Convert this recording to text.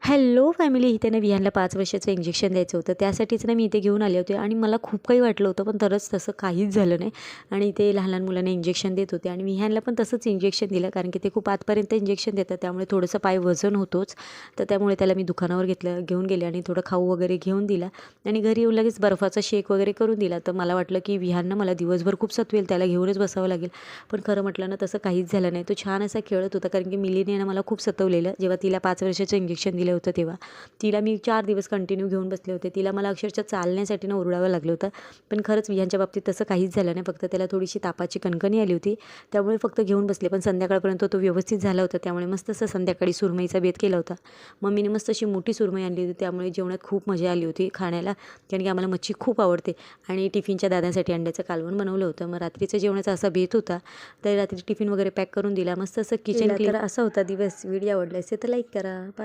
Hello family, इथे ना विहानला 5 वर्षाचं इंजेक्शन द्यायचं होतं. त्यासाठीच ना मी इथे घेऊन आले होते आणि मला खूप काही वाटलं होतं, पण तसं काहीच झालं नाही. आणि ते लहान लहान मुलांना इंजेक्शन देत होते आणि विहानला पण तसंच इंजेक्शन दिलं, कारण की ते खूप आतपर्यंत इंजेक्शन देतात, त्यामुळे थोडंसं पाय वजन होतोच. तर त्यामुळे त्याला मी दुकानावर घेऊन गेले आणि थोडं खाऊ वगैरे घेऊन दिला आणि घरी येऊन लगेच बर्फाचा शेक वगैरे करून दिला. तर मला वाटलं की विहाननं मला दिवसभर खूप सतवेल, त्याला घेऊनच बसावं लागेल. पण खरं म्हटलं ना, तसं काहीच झालं नाही. तो छान असा खेळत होता, कारण की मिलीने ना मला खूप सतवलेलं. जेव्हा तिला 5 वर्षाचं इंजेक्शन दिलं होतं तेव्हा तिला मी 4 दिवस कंटिन्यू घेऊन बसले होते. तिला मला अक्षरशः चालण्यासाठी ना ओरडावं लागलं होतं. पण खरंच विहानच्या बाबतीत तसं काहीच झालं नाही. फक्त त्याला थोडीशी तापाची कणकणी आली होती, त्यामुळे फक्त घेऊन बसले. पण संध्याकाळपर्यंत तो व्यवस्थित झाला होता. त्यामुळे मस्त असं संध्याकाळी सुरमईचा बेत केला होता. मम्मीने मस्त अशी मोठी सुरमई आणली होती, त्यामुळे जेवणात खूप मजा आली होती खाण्याला, कारण की आम्हाला मच्छी खूप आवडते. आणि टिफिनच्या दादांसाठी अंड्याचं कालवण बनवलं होतं. मग रात्रीचं जेवणाचा असा बेत होता. तर रात्री टिफिन वगैरे पॅक करून दिला. मस्त असं किचन क्लीन. तर असा होता दिवस. व्हिडिओ आवडला असेल तर लाईक करा. बाय.